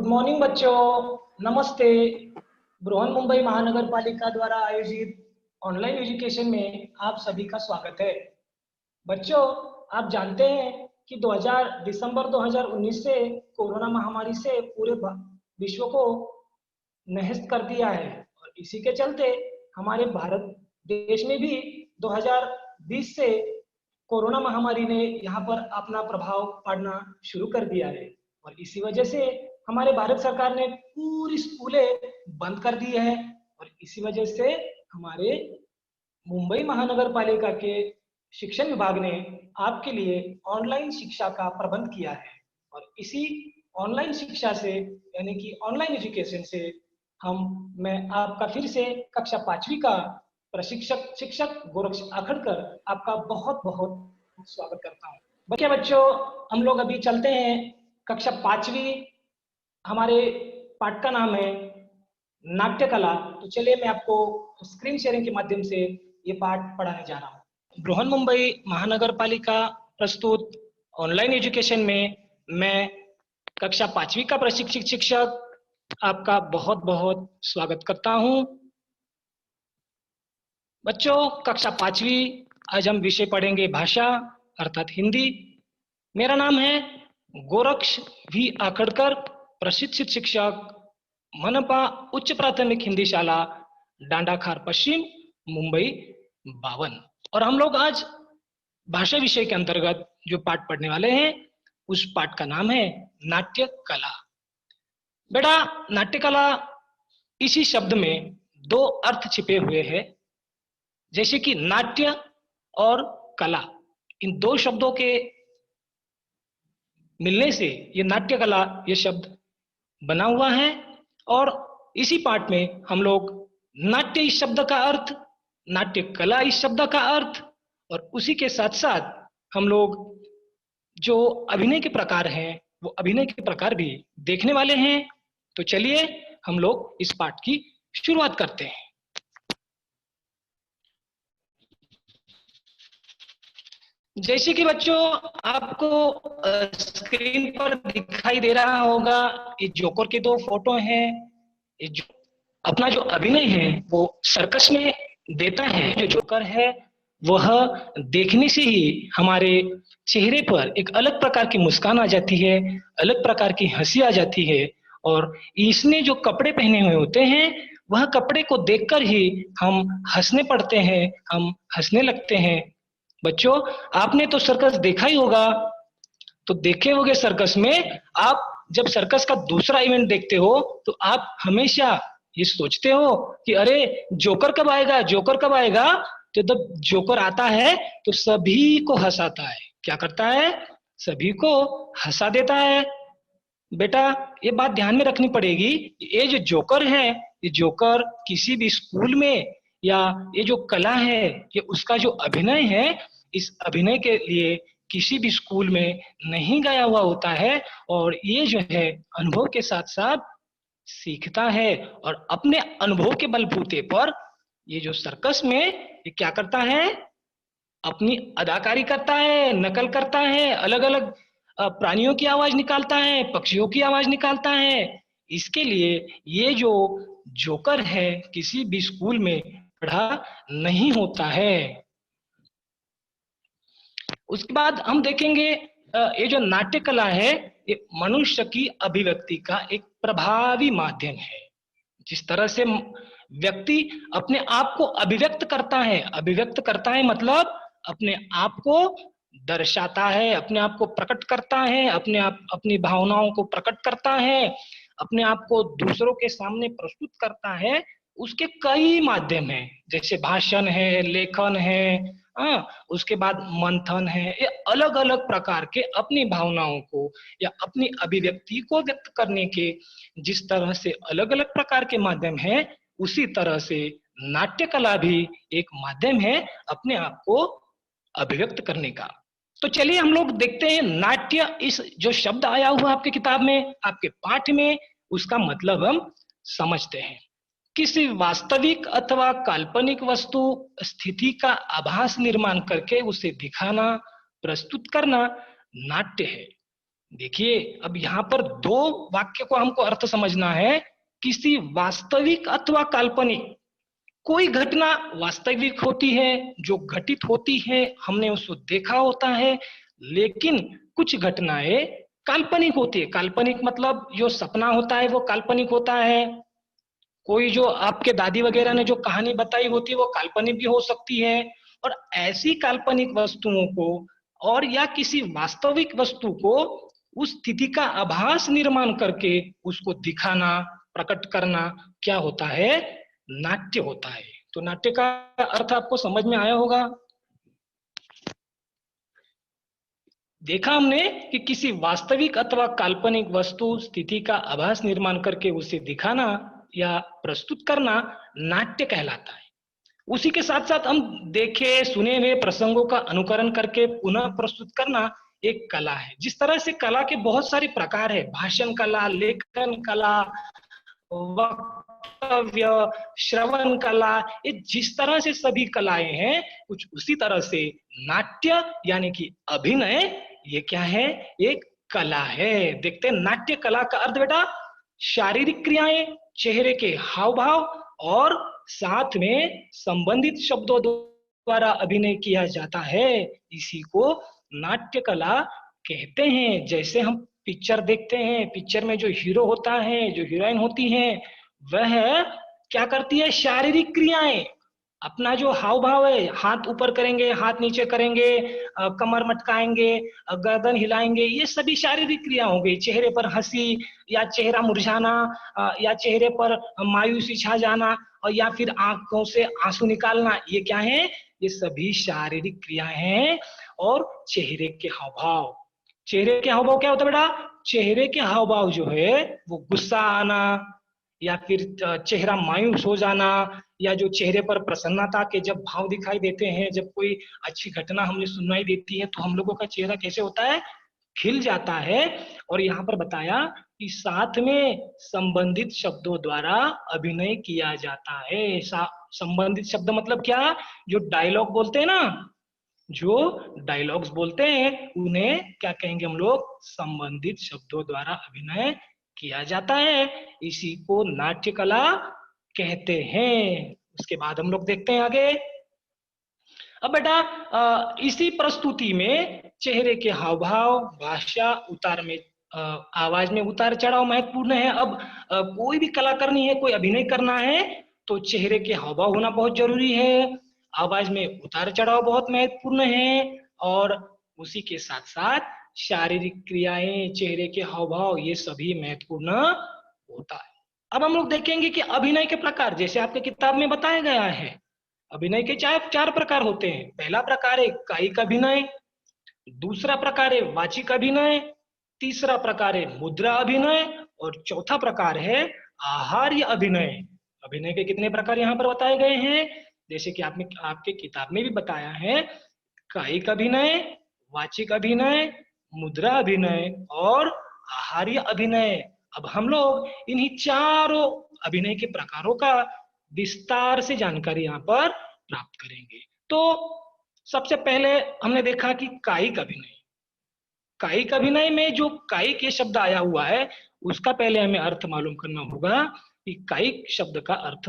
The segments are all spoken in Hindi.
गुड मॉर्निंग बच्चों, नमस्ते। बृहन मुंबई महानगर पालिका द्वारा आयोजित ऑनलाइन एजुकेशन में आप सभी का स्वागत है। बच्चों, आप जानते हैं कि दिसंबर 2019 से कोरोना महामारी से पूरे विश्व को नहस्त कर दिया है और इसी के चलते हमारे भारत देश में भी 2020 से कोरोना महामारी ने यहाँ पर अपना प्रभाव पड़ना शुरू कर दिया है और इसी वजह से हमारे भारत सरकार ने पूरी स्कूलें बंद कर दी है और इसी वजह से हमारे मुंबई महानगर पालिका के शिक्षण विभाग ने आपके लिए ऑनलाइन शिक्षा का प्रबंध किया है और इसी ऑनलाइन शिक्षा से यानी कि ऑनलाइन एजुकेशन से मैं आपका फिर से कक्षा 5वीं का प्रशिक्षक शिक्षक गोरक्ष आखड़कर आपका बहुत बहुत स्वागत करता हूँ। बच्चों, हम लोग अभी चलते हैं कक्षा 5वीं। हमारे पाठ का नाम है नाट्य कला। तो चलिए मैं आपको स्क्रीन शेयरिंग के माध्यम से ये पाठ पढ़ाने जा रहा हूँ। बृहन मुंबई महानगर पालिका प्रस्तुत ऑनलाइन एजुकेशन में मैं कक्षा 5वीं का प्रशिक्षक शिक्षक आपका बहुत बहुत स्वागत करता हूँ। बच्चों, कक्षा 5वीं आज हम विषय पढ़ेंगे भाषा अर्थात हिंदी। मेरा नाम है गोरक्ष वी आखड़कर, प्रशिक्षित शिक्षक, मनपा उच्च प्राथमिक हिंदी शाला, डांडाखार पश्चिम, मुंबई 52। और हम लोग आज भाषा विषय के अंतर्गत जो पाठ पढ़ने वाले हैं उस पाठ का नाम है नाट्य कला। बेटा, नाट्य कला इसी शब्द में दो अर्थ छिपे हुए हैं, जैसे कि नाट्य और कला। इन दो शब्दों के मिलने से ये नाट्य कला ये शब्द बना हुआ है और इसी पाठ में हम लोग नाट्य इस शब्द का अर्थ, नाट्य कला इस शब्द का अर्थ और उसी के साथ साथ हम लोग जो अभिनय के प्रकार हैं वो अभिनय के प्रकार भी देखने वाले हैं। तो चलिए हम लोग इस पाठ की शुरुआत करते हैं। जैसे कि बच्चों आपको स्क्रीन पर दिखाई दे रहा होगा, ये जोकर के दो फोटो हैं। ये अपना जो अभिनय है वो सर्कस में देता है। जो जोकर है वह देखने से ही हमारे चेहरे पर एक अलग प्रकार की मुस्कान आ जाती है, अलग प्रकार की हंसी आ जाती है और इसने जो कपड़े पहने हुए होते हैं वह कपड़े को देखकर ही हम हंसने पड़ते हैं, हम हंसने लगते हैं। बच्चों, आपने तो सर्कस देखा ही होगा, तो देखे होंगे सर्कस में आप जब सर्कस का दूसरा इवेंट देखते हो तो आप हमेशा ये सोचते हो कि अरे जोकर कब आएगा, जोकर कब आएगा। तो जब जोकर आता है तो सभी को हंसाता है। क्या करता है? सभी को हंसा देता है। बेटा, ये बात ध्यान में रखनी पड़ेगी, ये जो जोकर है, ये जोकर किसी भी स्कूल में या ये जो कला है, ये उसका जो अभिनय है, इस अभिनय के लिए किसी भी स्कूल में नहीं गया हुआ होता है और ये जो है अनुभव के साथ साथ सीखता है और अपने अनुभव के बलबूते पर ये जो सर्कस में ये क्या करता है? अपनी अदाकारी करता है, नकल करता है, अलग अलग प्राणियों की आवाज निकालता है, पक्षियों की आवाज निकालता है। इसके लिए ये जो जोकर है किसी भी स्कूल में पढ़ा नहीं होता है। उसके बाद हम देखेंगे ये जो नाट्य कला है ये मनुष्य की अभिव्यक्ति का एक प्रभावी माध्यम है। जिस तरह से व्यक्ति अपने आप को अभिव्यक्त करता है मतलब अपने आप को दर्शाता है, अपने आप को प्रकट करता है, अपनी भावनाओं को प्रकट करता है, अपने आप को दूसरों के सामने प्रस्तुत करता है। उसके कई माध्यम हैं, जैसे भाषण है, लेखन है, उसके बाद मंथन है। ये अलग अलग प्रकार के अपनी भावनाओं को या अपनी अभिव्यक्ति को व्यक्त करने के जिस तरह से अलग अलग प्रकार के माध्यम हैं, उसी तरह से नाट्य कला भी एक माध्यम है अपने आप को अभिव्यक्त करने का। तो चलिए हम लोग देखते हैं नाट्य इस जो शब्द आया हुआ आपके किताब में, आपके पाठ में, उसका मतलब हम समझते हैं। किसी वास्तविक अथवा काल्पनिक वस्तु स्थिति का आभास निर्माण करके उसे दिखाना, प्रस्तुत करना नाट्य है। देखिए, अब यहाँ पर दो वाक्य को हमको अर्थ समझना है। किसी वास्तविक अथवा काल्पनिक, कोई घटना वास्तविक होती है, जो घटित होती है, हमने उसको देखा होता है, लेकिन कुछ घटनाएं काल्पनिक होती है। काल्पनिक मतलब जो सपना होता है वो काल्पनिक होता है। कोई जो आपके दादी वगैरह ने जो कहानी बताई होती है वो काल्पनिक भी हो सकती है। और ऐसी काल्पनिक वस्तुओं को और या किसी वास्तविक वस्तु को उस स्थिति का आभास निर्माण करके उसको दिखाना, प्रकट करना क्या होता है? नाट्य होता है। तो नाट्य का अर्थ आपको समझ में आया होगा। देखा हमने कि किसी वास्तविक अथवा काल्पनिक वस्तु स्थिति का आभास निर्माण करके उसे दिखाना या प्रस्तुत करना नाट्य कहलाता है। उसी के साथ साथ हम देखे सुने हुए प्रसंगों का अनुकरण करके पुनः प्रस्तुत करना एक कला है। जिस तरह से कला के बहुत सारे प्रकार है, भाषण कला, लेखन कला, वक्तव्य, श्रवण कला, ये जिस तरह से सभी कलाएं हैं, कुछ उसी तरह से नाट्य यानी कि अभिनय, ये क्या है? एक कला है। देखते हैं नाट्य कला का अर्थ बेटा, शारीरिक क्रियाएं, चेहरे के हाव भाव और साथ में संबंधित शब्दों द्वारा अभिनय किया जाता है, इसी को नाट्य कला कहते हैं। जैसे हम पिक्चर देखते हैं, पिक्चर में जो हीरो होता है, जो हीरोइन होती है, वह क्या करती है? शारीरिक क्रियाएं, अपना जो हाव भाव है, हाथ ऊपर करेंगे, हाथ नीचे करेंगे, कमर मटकाएंगे, गर्दन हिलाएंगे, ये सभी शारीरिक क्रिया हो गई। चेहरे पर हंसी या चेहरा मुरझाना, या चेहरे पर मायूसी छा जाना, और या फिर आंखों से आंसू निकालना, ये क्या है? ये सभी शारीरिक क्रिया हैं। और चेहरे के हाव भाव, चेहरे के हाव भाव क्या होता है बेटा? चेहरे के हाव भाव जो है वो गुस्सा आना, या फिर चेहरा मायूस हो जाना, या जो चेहरे पर प्रसन्नता के जब भाव दिखाई देते हैं, जब कोई अच्छी घटना हमें सुनाई देती है, तो हम लोगों का चेहरा कैसे होता है? खिल जाता है। और यहाँ पर बताया कि साथ में संबंधित शब्दों द्वारा अभिनय किया जाता है। संबंधित शब्द मतलब क्या? जो डायलॉग बोलते हैं ना, जो डायलॉग्स बोलते हैं, उन्हें क्या कहेंगे हम लोग? संबंधित शब्दों द्वारा अभिनय किया जाता है, इसी को नाट्य कला कहते हैं। उसके बाद हम लोग देखते हैं आगे। अब बेटा इसी प्रस्तुति में चेहरे के हाव भाव, भाषा, उतार में आवाज में उतार चढ़ाव महत्वपूर्ण है। अब कोई भी कला करनी है, कोई अभिनय करना है, तो चेहरे के हाव भाव होना बहुत जरूरी है, आवाज में उतार चढ़ाव बहुत महत्वपूर्ण है, और उसी के साथ साथ शारीरिक क्रियाएं, चेहरे के हाव भाव, ये सभी महत्वपूर्ण होता है। अब हम लोग देखेंगे कि अभिनय के प्रकार, जैसे आपके किताब में बताया गया है, अभिनय के चार प्रकार होते हैं। पहला प्रकार है कायिक अभिनय, दूसरा प्रकार है वाचिक अभिनय, तीसरा प्रकार है मुद्रा अभिनय, और चौथा प्रकार है आहार्य अभिनय। अभिनय के कितने प्रकार यहाँ पर बताए गए हैं? जैसे कि आपने आपके किताब में भी बताया है, कायिक अभिनय, वाचिक अभिनय, मुद्रा अभिनय और आहार्य अभिनय। अब हम लोग इन्हीं चारों अभिनय के प्रकारों का विस्तार से जानकारी यहाँ पर प्राप्त करेंगे। तो सबसे पहले हमने देखा कि कायिक अभिनय। कायिक अभिनय में जो कायिक ये शब्द आया हुआ है, उसका पहले हमें अर्थ मालूम करना होगा कि कायिक शब्द का अर्थ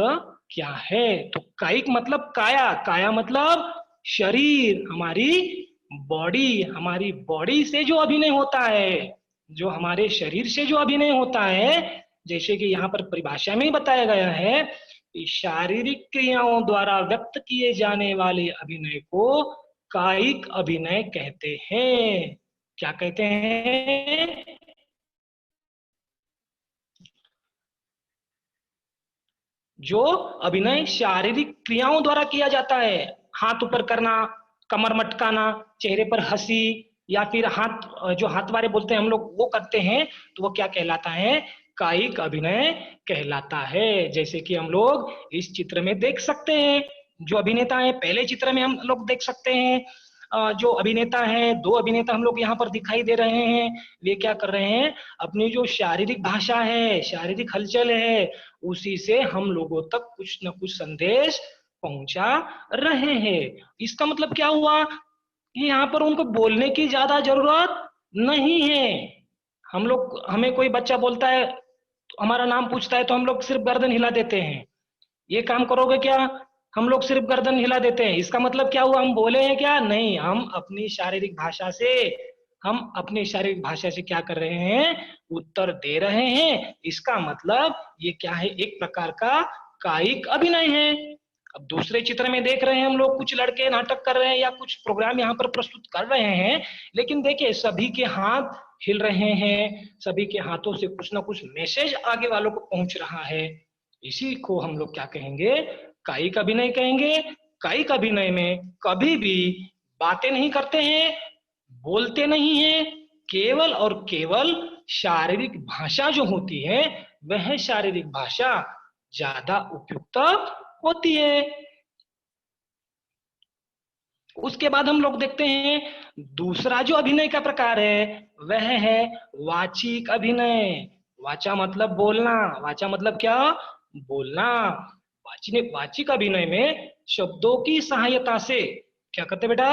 क्या है। तो कायिक मतलब काया, काया मतलब शरीर, हमारी बॉडी, हमारी बॉडी से जो अभिनय होता है, जो हमारे शरीर से जो अभिनय होता है, जैसे कि यहाँ पर परिभाषा में ही बताया गया है कि शारीरिक क्रियाओं द्वारा व्यक्त किए जाने वाले अभिनय को कायिक अभिनय कहते हैं। क्या कहते हैं? जो अभिनय शारीरिक क्रियाओं द्वारा किया जाता है, हाथ ऊपर करना, कमर मटकाना, चेहरे पर हंसी, या फिर हाथ जो हाथ वारे बोलते हैं हम लोग, वो करते हैं, तो वो क्या कहलाता है? कायिक अभिनय कहलाता है। जैसे कि हम लोग इस चित्र में देख सकते हैं, जो अभिनेता है, पहले चित्र में हम लोग देख सकते हैं जो अभिनेता है, दो अभिनेता हम लोग यहाँ पर दिखाई दे रहे हैं। वे क्या कर रहे हैं? अपनी जो शारीरिक भाषा है, शारीरिक हलचल है, उसी से हम लोगों तक कुछ न कुछ संदेश पहुंचा रहे हैं। इसका मतलब क्या हुआ कि यहाँ पर उनको बोलने की ज्यादा जरूरत नहीं है। हम लोग, हमें कोई बच्चा बोलता है तो हमारा नाम पूछता है तो हम लोग सिर्फ गर्दन हिला देते हैं, ये काम करोगे क्या? हम लोग सिर्फ गर्दन हिला देते हैं। इसका मतलब क्या हुआ? हम बोले हैं क्या? नहीं, हम अपनी शारीरिक भाषा से क्या कर रहे हैं? उत्तर दे रहे हैं। इसका मतलब ये क्या है? एक प्रकार का कायिक अभिनय है। अब दूसरे चित्र में देख रहे हैं हम लोग, कुछ लड़के नाटक कर रहे हैं या कुछ प्रोग्राम यहाँ पर प्रस्तुत कर रहे हैं, लेकिन देखिए सभी के हाथ हिल रहे हैं, सभी के हाथों से कुछ ना कुछ मैसेज आगे वालों को पहुंच रहा है। इसी को हम लोग क्या कहेंगे? कायिक अभिनय कहेंगे। कायिक अभिनय में कभी भी बातें नहीं करते हैं, बोलते नहीं हैं, केवल और केवल शारीरिक भाषा जो होती है वह शारीरिक भाषा ज्यादा उपयुक्त होती है। उसके बाद हम लोग देखते हैं दूसरा जो अभिनय का प्रकार है वह है वाचिक अभिनय। वाचा मतलब बोलना, वाचा मतलब क्या? बोलना। वाचिक अभिनय में शब्दों की सहायता से क्या करते बेटा?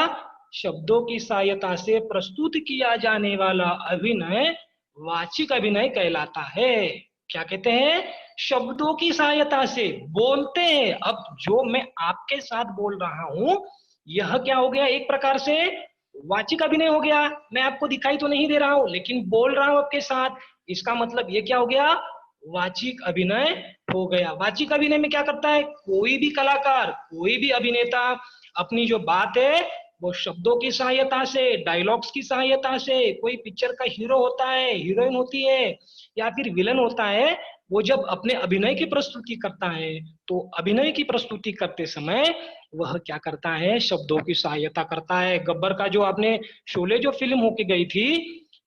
शब्दों की सहायता से प्रस्तुत किया जाने वाला अभिनय वाचिक अभिनय कहलाता है। क्या कहते हैं? शब्दों की सहायता से बोलते हैं। अब जो मैं आपके साथ बोल रहा हूं यह क्या हो गया? एक प्रकार से वाचिक अभिनय हो गया। मैं आपको दिखाई तो नहीं दे रहा हूं लेकिन बोल रहा हूं आपके साथ, इसका मतलब ये क्या हो गया? वाचिक अभिनय हो गया। वाचिक अभिनय में क्या करता है? कोई भी कलाकार, कोई भी अभिनेता अपनी जो बात है वो शब्दों की सहायता से, डायलॉग्स की सहायता से, कोई पिक्चर का हीरो होता है, हीरोइन होती है या फिर विलन होता है, वो जब अपने अभिनय की प्रस्तुति करता है तो अभिनय की प्रस्तुति करते समय वह क्या करता है? शब्दों की सहायता करता है। गब्बर का जो आपने शोले जो फिल्म होके गई थी,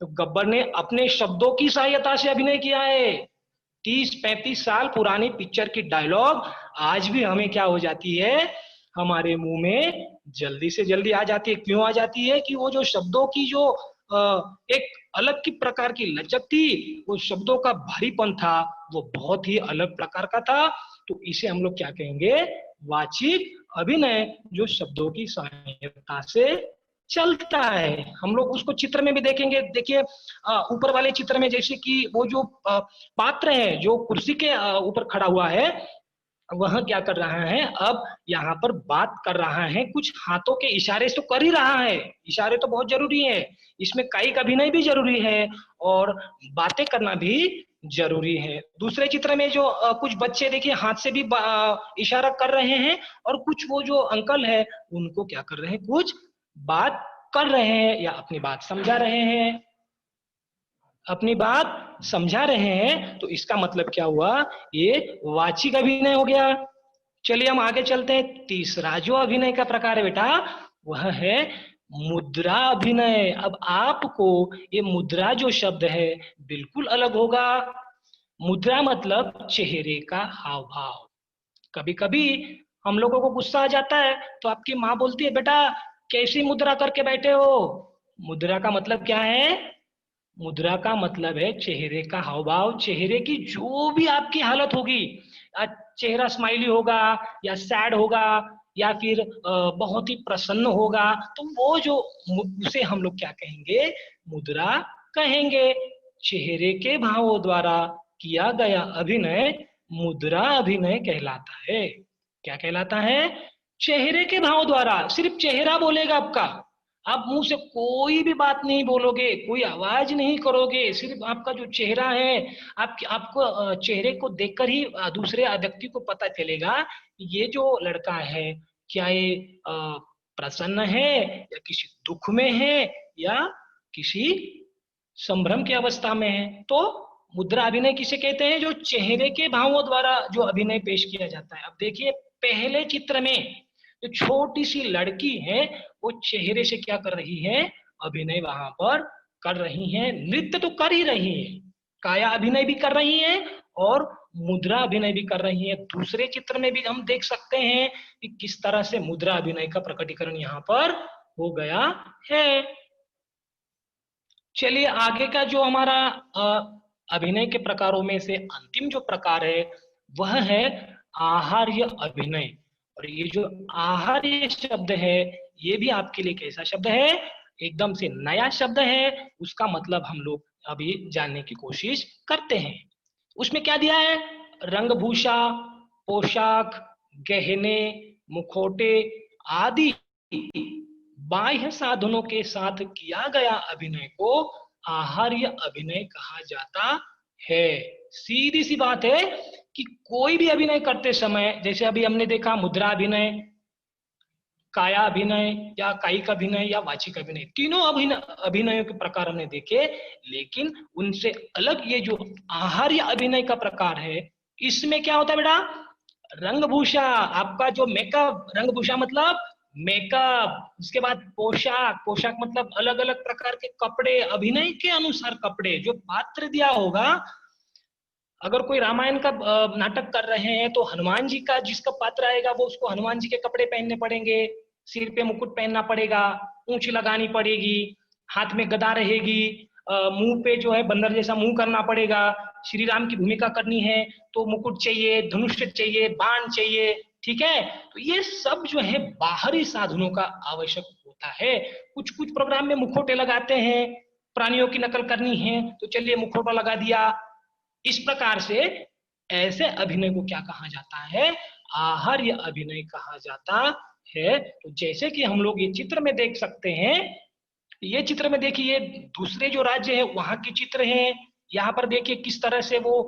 तो गब्बर ने अपने शब्दों की सहायता से अभिनय किया है। 30-35 साल पुरानी पिक्चर की डायलॉग आज भी हमें क्या हो जाती है? हमारे मुंह में जल्दी से जल्दी आ जाती है। क्यों आ जाती है? कि वो जो शब्दों की जो एक अलग की प्रकार की लचक थी, वो शब्दों का भारीपन था, वो बहुत ही अलग प्रकार का था। तो इसे हम लोग क्या कहेंगे? वाचिक अभिनय, जो शब्दों की सहायता से चलता है। हम लोग उसको चित्र में भी देखेंगे। देखिए ऊपर वाले चित्र में जैसे कि वो जो पात्र है जो कुर्सी के ऊपर खड़ा हुआ है, वह क्या कर रहा है? अब यहाँ पर बात कर रहा है, कुछ हाथों के इशारे तो कर ही रहा है। इशारे तो बहुत जरूरी है, इसमें कायिक अभिनय भी जरूरी है और बातें करना भी जरूरी है। दूसरे चित्र में जो कुछ बच्चे देखिए हाथ से भी इशारा कर रहे हैं और कुछ वो जो अंकल है उनको क्या कर रहे हैं? कुछ बात कर रहे हैं या अपनी बात समझा रहे हैं, अपनी बात समझा रहे हैं। तो इसका मतलब क्या हुआ? ये वाचिक अभिनय हो गया। चलिए हम आगे चलते हैं। तीसरा जो अभिनय का प्रकार है बेटा वह है मुद्रा अभिनय। अब आपको ये मुद्रा जो शब्द है बिल्कुल अलग होगा। मुद्रा मतलब चेहरे का हाव भाव। कभी कभी हम लोगों को गुस्सा आ जाता है तो आपकी माँ बोलती है, बेटा कैसी मुद्रा करके बैठे हो? मुद्रा का मतलब क्या है? मुद्रा का मतलब है चेहरे का हाव भाव। चेहरे की जो भी आपकी हालत होगी, चेहरा स्माइली होगा या सैड होगा या फिर बहुत ही प्रसन्न होगा, तो वो जो उसे हम लोग क्या कहेंगे? मुद्रा कहेंगे। चेहरे के भावों द्वारा किया गया अभिनय मुद्रा अभिनय कहलाता है। क्या कहलाता है? चेहरे के भाव द्वारा। सिर्फ चेहरा बोलेगा आपका, आप मुंह से कोई भी बात नहीं बोलोगे, कोई आवाज नहीं करोगे, सिर्फ आपका जो चेहरा है, आपको चेहरे को देखकर ही दूसरे व्यक्ति को पता चलेगा ये जो लड़का है क्या ये प्रसन्न है या किसी दुख में है या किसी संभ्रम की अवस्था में है। तो मुद्रा अभिनय किसे कहते हैं? जो चेहरे के भावों द्वारा जो अभिनय पेश किया जाता है। अब देखिए पहले चित्र में जो छोटी सी लड़की है वो चेहरे से क्या कर रही है? अभिनय वहां पर कर रही है। नृत्य तो कर ही रही है, काया अभिनय भी कर रही है और मुद्रा अभिनय भी कर रही है। दूसरे चित्र में भी हम देख सकते हैं कि किस तरह से मुद्रा अभिनय का प्रकटीकरण यहाँ पर हो गया है। चलिए आगे का जो हमारा अभिनय के प्रकारों में से अंतिम जो प्रकार है वह है आहार्य अभिनय। और ये जो आहार्य शब्द है ये भी आपके लिए कैसा शब्द है? एकदम से नया शब्द है। उसका मतलब हम लोग अभी जानने की कोशिश करते हैं। उसमें क्या दिया है? रंगभूषा, पोशाक, गहने, मुखौटे आदि बाह्य साधनों के साथ किया गया अभिनय को आहार्य अभिनय कहा जाता है। सीधी सी बात है कि कोई भी अभिनय करते समय, जैसे अभी हमने देखा मुद्रा अभिनय, काया अभिनय या कायिक अभिनय या वाचिक अभिनय, तीनों अभिनयों के प्रकार हमने देखे, लेकिन उनसे अलग ये जो आहार्य अभिनय का प्रकार है, इसमें क्या होता है बेटा? रंगभूषा, आपका जो मेकअप, रंगभूषा मतलब मेकअप, उसके बाद पोशाक, पोशाक मतलब अलग अलग प्रकार के कपड़े, अभिनय के अनुसार कपड़े, जो पात्र दिया होगा। अगर कोई रामायण का नाटक कर रहे हैं तो हनुमान जी का जिसका पात्र आएगा वो उसको हनुमान जी के कपड़े पहनने पड़ेंगे, सिर पे मुकुट पहनना पड़ेगा, पूंछ लगानी पड़ेगी, हाथ में गदा रहेगी, मुंह पे जो है बंदर जैसा मुंह करना पड़ेगा। श्री राम की भूमिका करनी है तो मुकुट चाहिए, धनुष चाहिए, बाण चाहिए, ठीक है। तो ये सब जो है बाहरी साधनों का आवश्यक होता है। कुछ कुछ प्रोग्राम में मुखौटे लगाते हैं, प्राणियों की नकल करनी है तो चलिए मुखौटा लगा दिया। इस प्रकार से ऐसे अभिनय को क्या कहा जाता है? आहार्य अभिनय कहा जाता है। तो जैसे कि हम लोग ये चित्र में देख सकते हैं, ये चित्र में देखिए दूसरे जो राज्य है वहां के चित्र है। यहाँ पर देखिए किस तरह से वो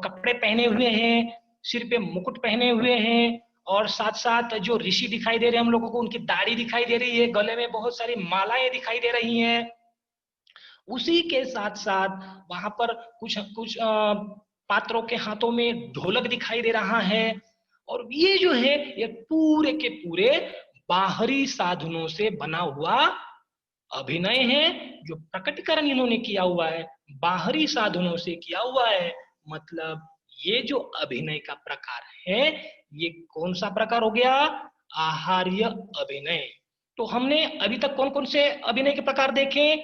कपड़े पहने हुए हैं, सिर पे मुकुट पहने हुए हैं, और साथ साथ जो ऋषि दिखाई दे रहे हैं हम लोगों को, उनकी दाढ़ी दिखाई दे रही है, गले में बहुत सारी मालाएं दिखाई दे रही हैं। उसी के साथ साथ वहां पर कुछ कुछ पात्रों के हाथों में ढोलक दिखाई दे रहा है। और ये जो है ये पूरे के पूरे बाहरी साधनों से बना हुआ अभिनय है, जो प्रकटीकरण इन्होंने किया हुआ है बाहरी साधनों से किया हुआ है। मतलब ये जो अभिनय का प्रकार है, ये कौन सा प्रकार हो गया? आहार्य अभिनय। तो हमने अभी तक कौन कौन से अभिनय के प्रकार देखे?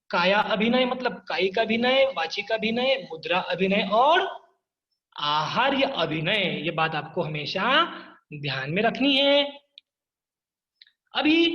काया अभिनय मतलब कायिक अभिनय, वाचिक अभिनय, मुद्रा अभिनय और आहार्य अभिनय। ये बात आपको हमेशा ध्यान में रखनी है। अभी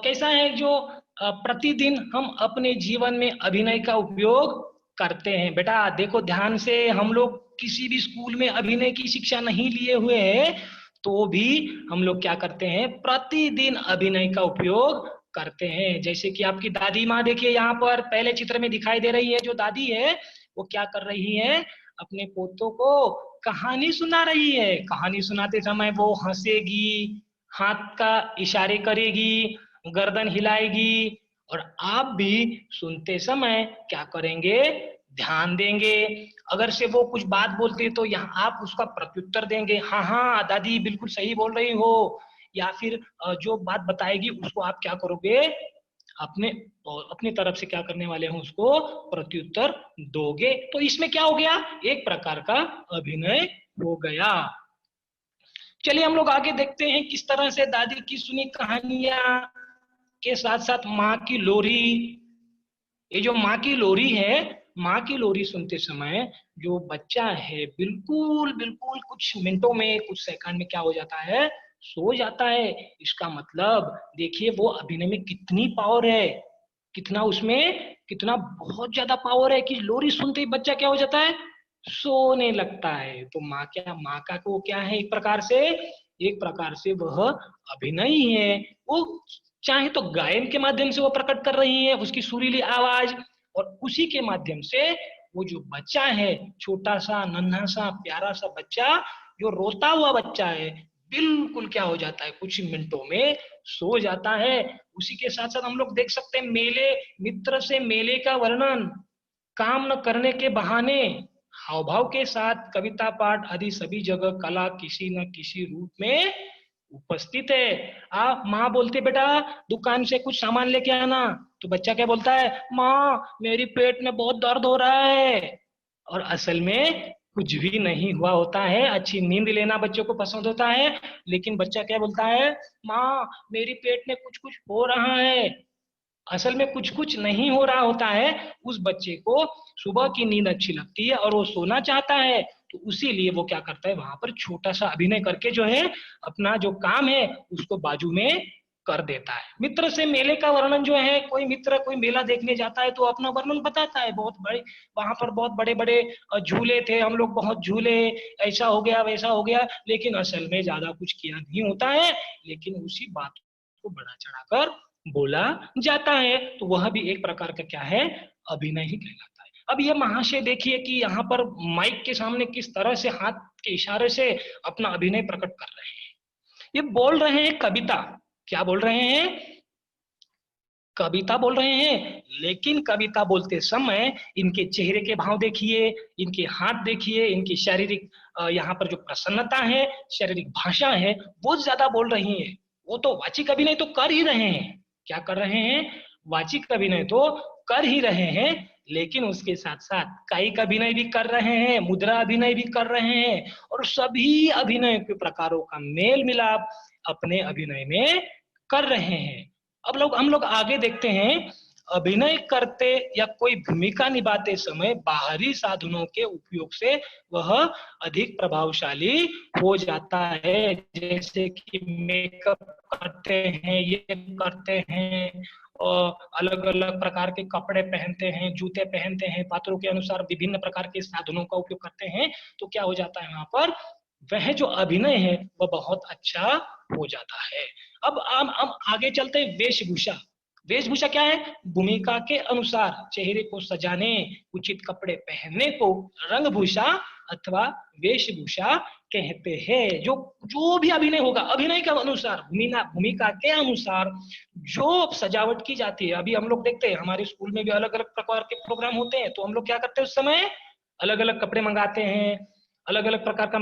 कैसा है जो प्रतिदिन हम अपने जीवन में अभिनय का उपयोग करते हैं। बेटा देखो ध्यान से, हम लोग किसी भी स्कूल में अभिनय की शिक्षा नहीं लिए हुए हैं, तो भी हम लोग क्या करते हैं? प्रतिदिन अभिनय का उपयोग करते हैं। जैसे कि आपकी दादी माँ देखिए यहाँ पर पहले चित्र में दिखाई दे रही है, जो दादी है वो क्या कर रही है? अपने पोतों को कहानी सुना रही है। कहानी सुनाते समय वो हंसेगी, हाथ का इशारे करेगी, गर्दन हिलाएगी, और आप भी सुनते समय क्या करेंगे? ध्यान देंगे। अगर से वो कुछ बात बोलते तो यहाँ आप उसका प्रत्युत्तर देंगे, हाँ हाँ दादी बिल्कुल सही बोल रही हो, या फिर जो बात बताएगी उसको आप क्या करोगे? अपने अपनी तरफ से क्या करने वाले हो? उसको प्रत्युत्तर दोगे। तो इसमें क्या हो गया? एक प्रकार का अभिनय हो गया। चलिए हम लोग आगे देखते हैं किस तरह से दादी की सुनी कहानियां के साथ साथ माँ की लोरी। ये जो माँ की लोरी है, माँ की लोरी सुनते समय जो बच्चा है बिल्कुल बिल्कुल कुछ मिनटों में, कुछ सेकंड में क्या हो जाता है? सो जाता है। इसका मतलब देखिए वो अभिनय में कितनी पावर है, कितना उसमें, कितना बहुत ज्यादा पावर है कि लोरी सुनते ही बच्चा क्या हो जाता है? सोने लगता है। तो माँ क्या, माँ का को क्या है? एक प्रकार से वह अभिनय ही है। वो चाहे तो गायन के माध्यम से वो प्रकट कर रही है उसकी सुरीली आवाज, और उसी के माध्यम से वो जो बच्चा है, छोटा सा नन्हा सा प्यारा सा बच्चा, जो रोता हुआ बच्चा है, बिल्कुल क्या हो जाता है? कुछ मिनटों में सो जाता है। उसी के साथ साथ हम लोग देख सकते हैं मेले, मित्र से मेले का वर्णन, काम न करने के बहाने, हाव भाव के साथ कविता पाठ आदि सभी जगह कला किसी न किसी रूप में उपस्थित है। आप माँ बोलते बेटा दुकान से कुछ सामान लेके आना, तो बच्चा क्या बोलता है? माँ मेरी पेट में बहुत दर्द हो रहा है। और असल में कुछ भी नहीं हुआ होता है। अच्छी नींद लेना बच्चों को पसंद होता है, लेकिन बच्चा क्या बोलता है? माँ मेरी पेट में कुछ कुछ हो रहा है। असल में कुछ कुछ नहीं हो रहा होता है। उस बच्चे को सुबह की नींद अच्छी लगती है और वो सोना चाहता है, तो उसीलिए वो क्या करता है? वहां पर छोटा सा अभिनय करके जो है अपना जो काम है उसको बाजू में कर देता है। मित्र से मेले का वर्णन जो है, कोई मित्र कोई मेला देखने जाता है तो अपना वर्णन बताता है, बहुत बड़े वहां पर बहुत बड़े बड़े झूले थे, हम लोग बहुत झूले, ऐसा हो गया वैसा हो गया, लेकिन असल में ज्यादा कुछ किया नहीं होता है, लेकिन उसी बात को बढ़ा चढ़ाकर बोला जाता है। तो वह भी एक प्रकार का क्या है, अभिनय ही कहलाता है। अब ये महाशय देखिए कि यहाँ पर माइक के सामने किस तरह से हाथ के इशारे से अपना अभिनय प्रकट कर रहे हैं। ये बोल रहे हैं कविता, क्या बोल रहे हैं, कविता बोल रहे हैं, लेकिन कविता बोलते समय इनके चेहरे के भाव देखिए, इनके हाथ देखिए, इनकी शारीरिक यहाँ पर जो प्रसन्नता है, शारीरिक भाषा है, वो ज्यादा बोल रही है। वो तो वाचिक अभिनय तो कर ही रहे हैं, क्या कर रहे हैं, वाचिक अभिनय तो कर ही रहे हैं, लेकिन उसके साथ साथ कायिक अभिनय भी कर रहे हैं, मुद्रा अभिनय भी कर रहे हैं, और सभी अभिनय के प्रकारों का मेल मिलाप अपने अभिनय में कर रहे हैं। अब हम लोग आगे देखते हैं, अभिनय करते या कोई भूमिका निभाते समय बाहरी साधनों के उपयोग से वह अधिक प्रभावशाली हो जाता है। जैसे कि मेकअप करते हैं, ये करते हैं, और अलग अलग प्रकार के कपड़े पहनते हैं, जूते पहनते हैं, पात्रों के अनुसार विभिन्न प्रकार के साधनों का उपयोग करते हैं, तो क्या हो जाता है, वहां पर वह जो अभिनय है वह बहुत अच्छा हो जाता है। अब हम आगे चलते हैं, वेशभूषा। वेशभूषा क्या है, भूमिका के अनुसार चेहरे को सजाने, उचित कपड़े पहनने को रंगभूषा अथवा वेशभूषा कहते हैं। जो जो भी अभिनय होगा, अभिनय के अनुसार, भूमिका के अनुसार जो सजावट की जाती है। अभी हम लोग देखते हैं हमारे स्कूल में भी अलग अलग प्रकार के प्रोग्राम होते हैं, तो हम लोग क्या करते हैं, उस समय अलग अलग कपड़े मंगाते हैं, अलग अलग प्रकार का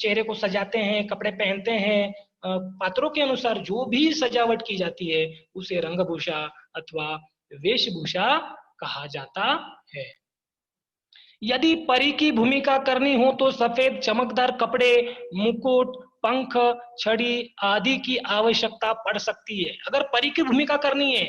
चेहरे को सजाते हैं, कपड़े पहनते हैं, पात्रों के अनुसार जो भी सजावट की जाती है उसे रंगभूषा अथवा वेशभूषा कहा जाता है। यदि परी की भूमिका करनी हो तो सफेद चमकदार कपड़े, मुकुट, पंख, छड़ी आदि की आवश्यकता पड़ सकती है। अगर परी की भूमिका करनी है,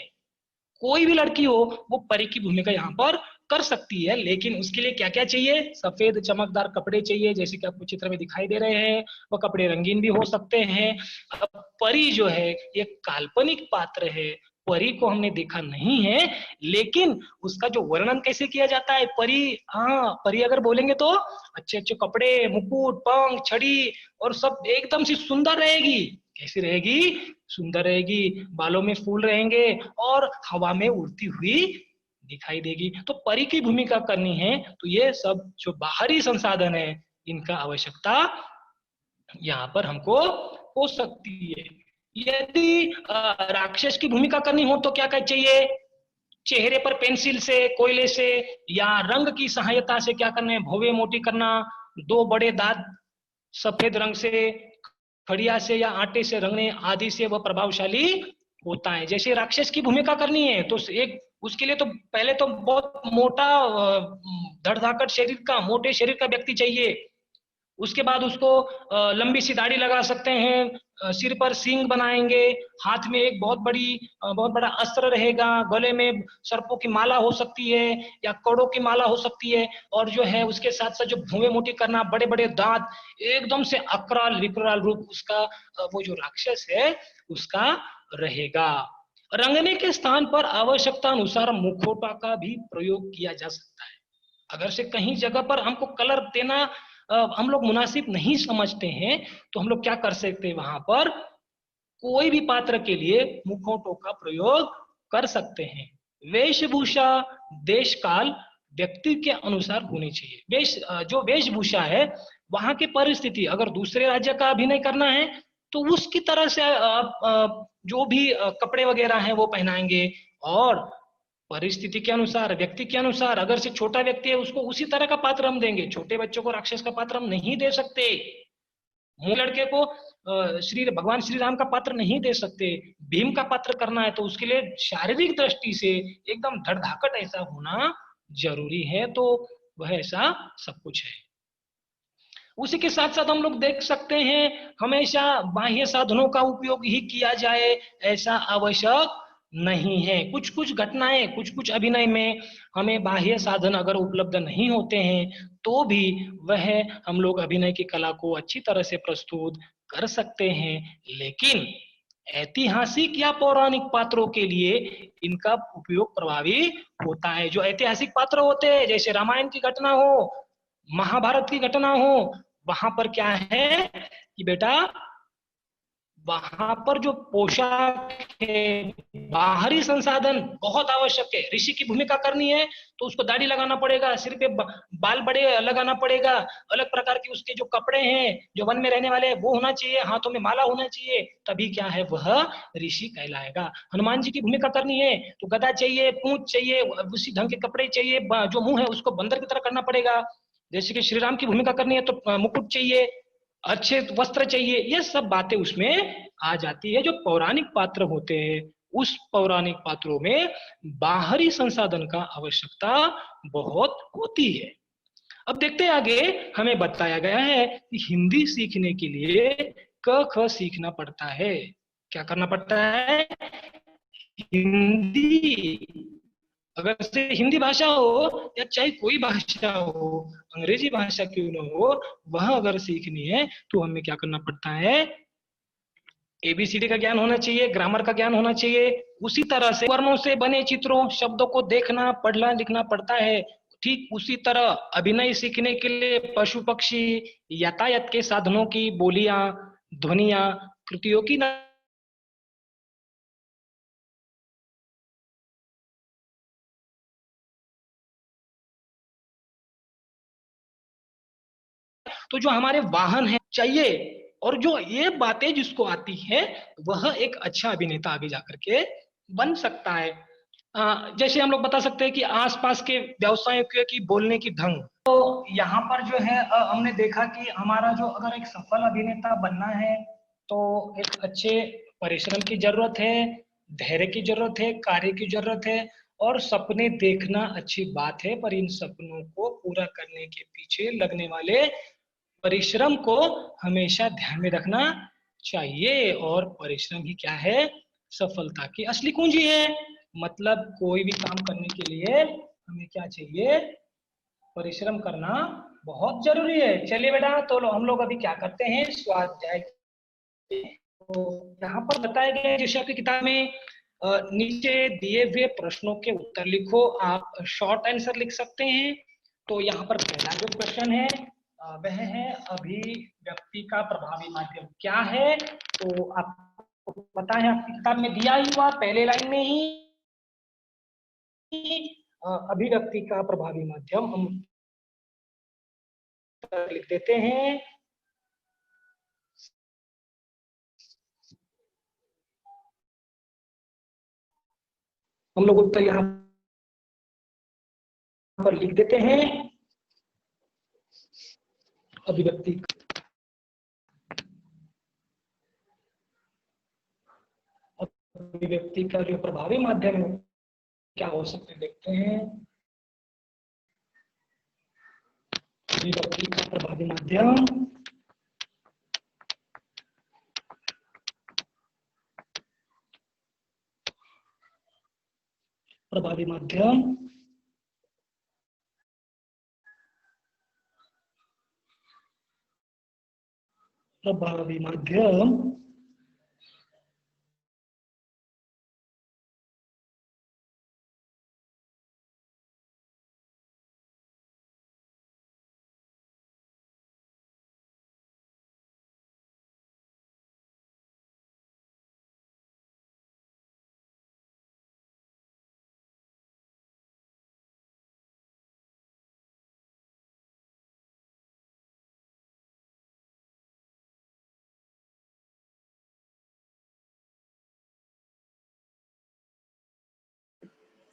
कोई भी लड़की हो वो परी की भूमिका यहाँ पर कर सकती है, लेकिन उसके लिए क्या क्या चाहिए, सफेद चमकदार कपड़े चाहिए, जैसे कि आपको चित्र में दिखाई दे रहे हैं, वो कपड़े रंगीन भी हो सकते हैं। अब परी जो है ये काल्पनिक पात्र है, परी को हमने देखा नहीं है, लेकिन उसका जो वर्णन कैसे किया जाता है, परी, हाँ परी अगर बोलेंगे तो अच्छे अच्छे कपड़े, मुकुट, पंख, छड़ी, और सब एकदम से सुंदर रहेगी। कैसी रहेगी, सुंदर रहेगी, बालों में फूल रहेंगे और हवा में उड़ती हुई दिखाई देगी। तो परी की भूमिका करनी है तो ये सब जो बाहरी संसाधन है इनका आवश्यकता यहाँ पर हमको हो सकती है। यदि राक्षस की भूमिका करनी हो तो क्या क्या चाहिए, चेहरे पर पेंसिल से, कोयले से या रंग की सहायता से क्या करना है, भौवे मोटी करना, दो बड़े दांत सफेद रंग से, खड़िया से या आटे से रंगने आदि से वह प्रभावशाली होता है। जैसे राक्षस की भूमिका करनी है तो एक उसके लिए तो पहले तो बहुत मोटा धड़धाकट शरीर का, मोटे शरीर का व्यक्ति चाहिए। उसके बाद उसको लंबी सी दाढ़ी लगा सकते हैं, सिर पर सींग बनाएंगे, हाथ में एक बहुत बड़ा अस्त्र रहेगा, गले में सर्पों की माला हो सकती है या कौड़ों की माला हो सकती है, और जो है उसके साथ साथ जो भुएं मोटी करना, बड़े बड़े दांत, एकदम से अकराल विकराल रूप उसका वो जो राक्षस है उसका रहेगा। रंगने के स्थान पर आवश्यकता अनुसार मुखौटा का भी प्रयोग किया जा सकता है। अगर से कहीं जगह पर हमको कलर देना हम लोग मुनासिब नहीं समझते हैं तो हम लोग क्या कर सकते हैं, वहां पर कोई भी पात्र के लिए मुखौटों का प्रयोग कर सकते हैं। वेशभूषा देश काल व्यक्ति के अनुसार होनी चाहिए। जो वेशभूषा है वहां की परिस्थिति, अगर दूसरे राज्य का अभिनय करना है तो उसकी तरह से जो भी कपड़े वगैरह हैं वो पहनाएंगे, और परिस्थिति के अनुसार, व्यक्ति के अनुसार, अगर से छोटा व्यक्ति है उसको उसी तरह का पात्र हम देंगे। छोटे बच्चों को राक्षस का पात्र हम नहीं दे सकते, लड़के को भगवान श्री राम का पात्र नहीं दे सकते। भीम का पात्र करना है तो उसके लिए शारीरिक दृष्टि से एकदम धड़धाकट ऐसा होना जरूरी है, तो वह ऐसा सब कुछ है। उसी के साथ साथ हम लोग देख सकते हैं हमेशा बाह्य साधनों का उपयोग ही किया जाए ऐसा आवश्यक नहीं है। कुछ कुछ घटनाएं, कुछ कुछ अभिनय में हमें बाह्य साधन अगर उपलब्ध नहीं होते हैं तो भी वह हम लोग अभिनय की कला को अच्छी तरह से प्रस्तुत कर सकते हैं। लेकिन ऐतिहासिक या पौराणिक पात्रों के लिए इनका उपयोग प्रभावी होता है। जो ऐतिहासिक पात्र होते हैं, जैसे रामायण की घटना हो, महाभारत की घटना हो, वहां पर क्या है कि बेटा वहां पर जो पोशाक है, बाहरी संसाधन बहुत आवश्यक है। ऋषि की भूमिका करनी है तो उसको दाढ़ी लगाना पड़ेगा, सिर पे बाल बड़े लगाना पड़ेगा, अलग प्रकार के उसके जो कपड़े हैं, जो वन में रहने वाले हैं वो होना चाहिए, हाथों में माला होना चाहिए, तभी क्या है वह ऋषि कहलाएगा। हनुमान जी की भूमिका करनी है तो गदा चाहिए, पूंछ चाहिए, उसी ढंग के कपड़े चाहिए, जो मुंह है उसको बंदर की तरह करना पड़ेगा। जैसे कि श्री राम की भूमिका करनी है तो मुकुट चाहिए, अच्छे वस्त्र चाहिए, ये सब बातें उसमें आ जाती है। जो पौराणिक पात्र होते हैं उस पौराणिक पात्रों में बाहरी संसाधन का आवश्यकता बहुत होती है। अब देखते हैं आगे, हमें बताया गया है कि हिंदी सीखने के लिए क ख सीखना पड़ता है। क्या करना पड़ता है? हिंदी। अगर से हिंदी भाषा हो या चाहे कोई भाषा हो, अंग्रेजी भाषा क्यों न हो, वह अगर सीखनी है तो हमें क्या करना पड़ता है? एबीसीडी का ज्ञान होना चाहिए, ग्रामर का ज्ञान होना चाहिए। उसी तरह से वर्णों से बने चित्रों, शब्दों को देखना, पढ़ना, लिखना पड़ता है। ठीक उसी तरह अभिनय सीखने के लिए पशु पक्षी, यातायात के साधनों की बोलियां, ध्वनियां, कृतियों की तो जो हमारे वाहन है चाहिए, और जो ये बातें जिसको आती है वह एक अच्छा अभिनेता आगे जाकर के बन सकता है। जैसे हम लोग बता सकते हैं कि आसपास के व्यवसायों की बोलने की ढंग। तो यहाँ पर जो है हमने देखा कि हमारा जो अगर एक सफल अभिनेता बनना है तो एक अच्छे परिश्रम की जरूरत है, धैर्य की जरूरत है, कार्य की जरूरत है, और सपने देखना अच्छी बात है, पर इन सपनों को पूरा करने के पीछे लगने वाले परिश्रम को हमेशा ध्यान में रखना चाहिए। और परिश्रम ही क्या है? सफलता की असली कुंजी है। मतलब कोई भी काम करने के लिए हमें क्या चाहिए? परिश्रम करना बहुत जरूरी है। चलिए बेटा, तो हम लोग अभी क्या करते हैं? स्वाध्याय। तो यहाँ पर बताया गया है जैसे आपकी किताब में नीचे दिए हुए प्रश्नों के उत्तर लिखो। आप शॉर्ट आंसर लिख सकते हैं। तो यहाँ पर पहला जो क्वेश्चन है वह है अभिव्यक्ति का प्रभावी माध्यम क्या है? तो आपको पता है, आपकी किताब में दिया ही हुआ पहले लाइन में ही अभिव्यक्ति का प्रभावी माध्यम हम लिख देते हैं। हम लोग उत्तर यहाँ पर लिख देते हैं। अभिव्यक्ति अभिव्यक्ति का जो प्रभावी माध्यम है क्या हो सकते देखते हैं। अभिव्यक्ति का प्रभावी माध्यम प्रभावी माध्यम प्रभावी माध्यम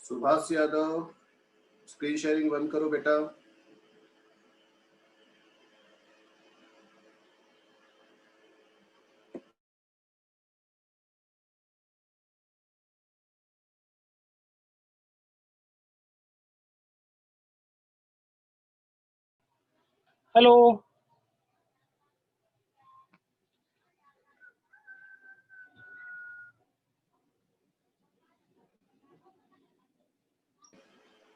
सुभाष यादव, स्क्रीन शेयरिंग बंद करो बेटा। Hello,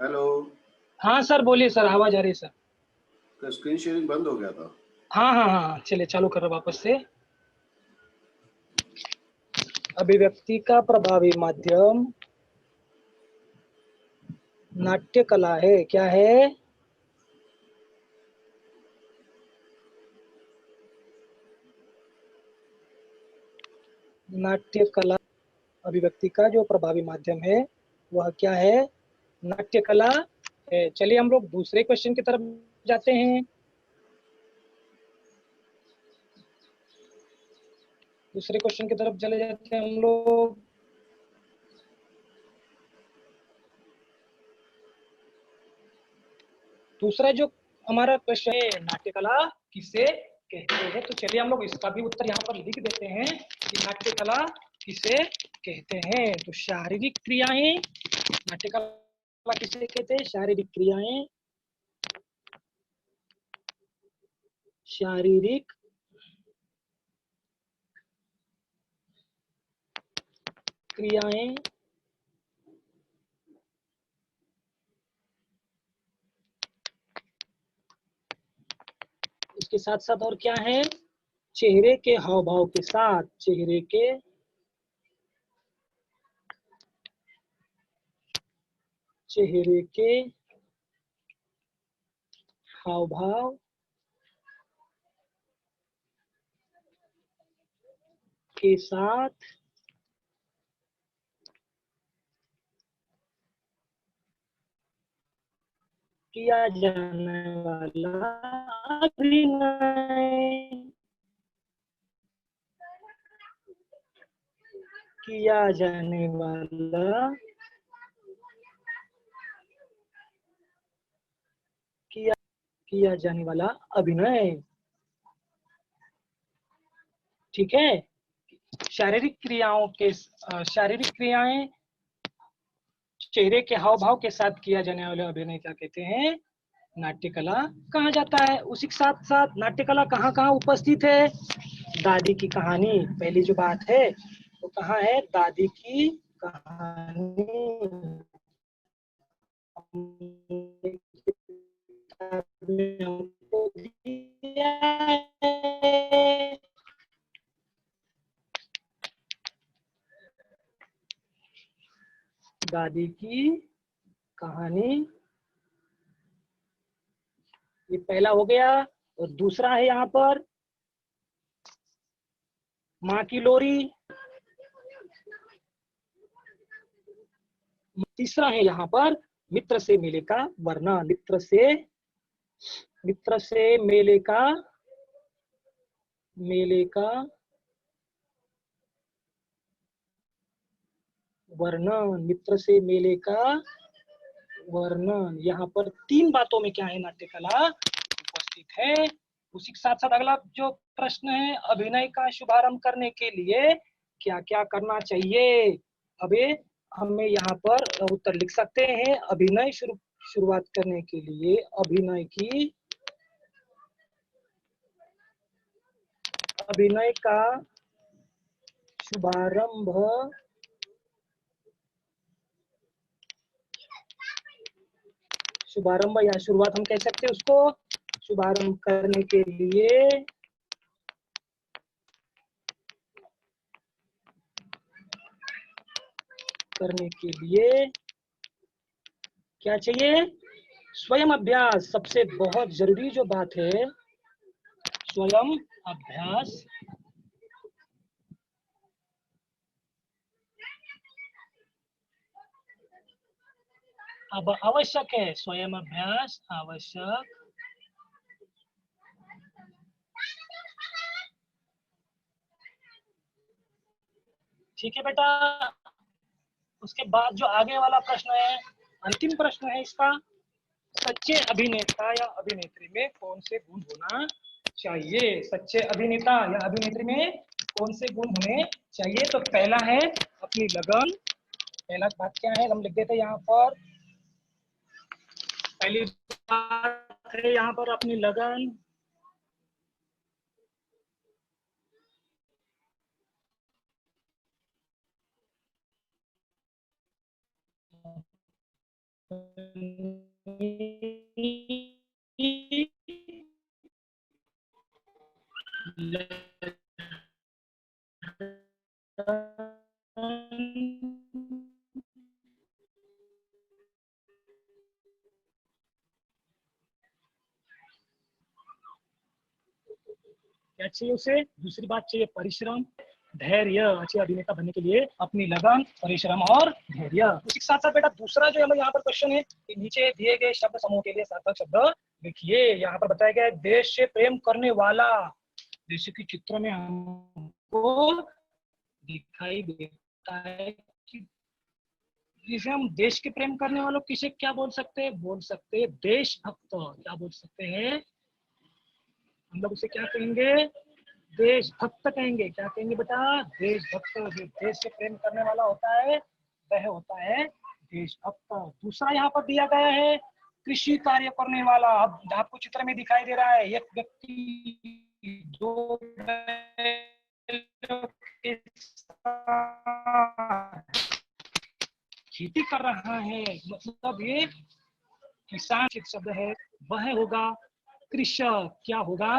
hello. हाँ सर, बोलिए सर, आवाज आ रही है सर। तो स्क्रीन शेयरिंग बंद हो गया था। हाँ हाँ हाँ, चलिए चालू करो वापस से। अभिव्यक्ति का प्रभावी माध्यम नाट्य कला है। क्या है? नाट्य कला। अभिव्यक्ति का जो प्रभावी माध्यम है वह क्या है? नाट्य कला है। चलिए हम लोग दूसरे क्वेश्चन की तरफ जाते हैं। दूसरे क्वेश्चन की तरफ चले जाते हैं हम लोग। दूसरा जो हमारा क्वेश्चन है, नाट्य कला किसे कहते हैं? तो चलिए हम लोग इसका भी उत्तर यहाँ पर लिख देते हैं कि नाट्य कला किसे कहते हैं। तो शारीरिक क्रियाएं, नाट्य कला किसे कहते हैं? शारीरिक क्रियाएं, शारीरिक क्रियाएं इसके साथ साथ और क्या है? चेहरे के हाव भाव के साथ, चेहरे के हाव भाव के साथ किया जाने वाला अभिनय, किया जाने वाला किया जाने वाला अभिनय। ठीक है। शारीरिक क्रियाएं चेहरे के हाव भाव के साथ किया जाने वाले अभिनय क्या कहते हैं? नाट्य कला कहा जाता है। उसी के साथ साथ नाट्य कला कहाँ कहाँ उपस्थित है? दादी की कहानी पहली जो बात है वो कहाँ है? दादी की कहानी। हमको दिया है। दादी की कहानी, ये पहला हो गया। और दूसरा है यहाँ पर माँ की लोरी। तीसरा है यहाँ पर मित्र से मेले का वर्णन। मित्र से मेले का वर्णन, मित्र से मेले का वर्णन। यहाँ पर तीन बातों में क्या है? नाट्य कला उपस्थित है। उसी के साथ साथ अगला जो प्रश्न है, अभिनय का शुभारंभ करने के लिए क्या क्या करना चाहिए? अभी हमें यहाँ पर उत्तर लिख सकते हैं। अभिनय शुरुआत करने के लिए अभिनय का शुभारंभ या शुरुआत हम कह सकते हैं उसको। शुभारंभ करने के लिए क्या चाहिए? स्वयं अभ्यास। सबसे बहुत जरूरी जो बात है, स्वयं अभ्यास अब आवश्यक है। स्वयं अभ्यास आवश्यक। ठीक है बेटा। उसके बाद जो आगे वाला प्रश्न है, अंतिम प्रश्न है इसका, सच्चे अभिनेता या अभिनेत्री में कौन से गुण होना चाहिए? सच्चे अभिनेता या अभिनेत्री में कौन से गुण होने चाहिए? तो पहला है अपनी लगन। पहला बात क्या है? हम लिख देते हैं यहाँ पर। पहली बात है यहाँ पर अपनी लगन। क्या चाहिए उसे? दूसरी बात चाहिए परिश्रम, धैर्य। अच्छे अभिनेता बनने के लिए अपनी लगन, परिश्रम और धैर्य। उसी के साथ साथ बेटा दूसरा जो हमें यहाँ पर क्वेश्चन है कि नीचे दिए गए शब्द समूह के लिए सार्थक शब्द लिखिए। यहाँ पर बताया गया है देश से प्रेम करने वाला। जैसे कि चित्र में हमको दिखाई देता है कि जिसे हम देश के प्रेम करने वालों किसे क्या बोल सकते हैं? बोल सकते हैं देशभक्त। क्या बोल सकते हैं हम लोग? उसे क्या कहेंगे? देशभक्त कहेंगे। क्या कहेंगे बेटा? देशभक्त। जो देश से प्रेम करने वाला होता है वह होता है देशभक्त। दूसरा यहाँ पर दिया गया है कृषि कार्य करने वाला। अब आपको चित्र में दिखाई दे रहा है एक व्यक्ति जो खेती कर रहा है, मतलब ये किसान शब्द है, वह होगा कृषक। क्या होगा?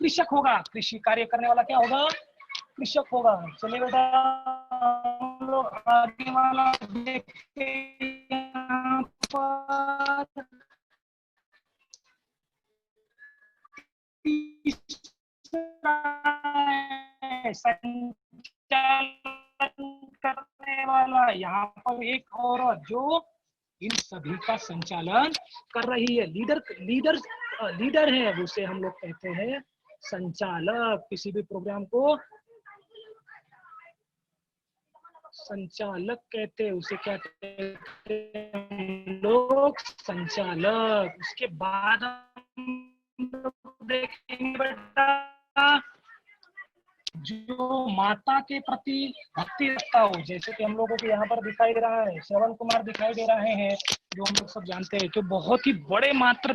कृषक होगा। कृषि कार्य करने वाला क्या होगा? कृषक होगा। चलिए बेटा हम लोग आगे वाला देखते यहाँ पर संचालन करने वाला। यहाँ पर एक औरत जो इन सभी का संचालन कर रही है। लीडर है, उसे हम लोग कहते हैं संचालक। किसी भी प्रोग्राम को संचालक कहते हैं। उसे क्या कहते हैं लोग? संचालक। उसके बाद हम लोग देखेंगे बेटा जो माता के प्रति भक्ति रखता हो, जैसे कि हम लोगों को यहाँ पर दिखाई दे रहा है, श्रवण कुमार दिखाई दे रहे हैं, जो हम लोग सब जानते हैं, जो बहुत ही बड़े मात्र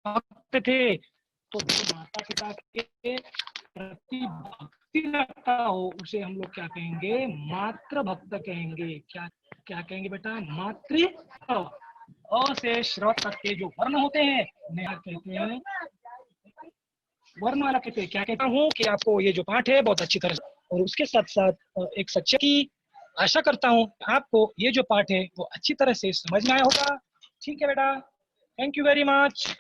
भक्त थे। तो जो माता पिता के प्रति भक्ति रखता हो उसे हम लोग क्या कहेंगे? मातृ भक्त कहेंगे। क्या क्या कहेंगे बेटा? मातृ। अ से श्र तक के जो वर्ण होते हैं उन्हें कहते हैं वर्णमाला कहते हैं। क्या कहता हूँ कि आपको ये जो पाठ है बहुत अच्छी तरह से, और उसके साथ साथ एक सच्चे की आशा करता हूँ आपको ये जो पाठ है वो अच्छी तरह से समझ में आया होगा। ठीक है बेटा, थैंक यू वेरी मच।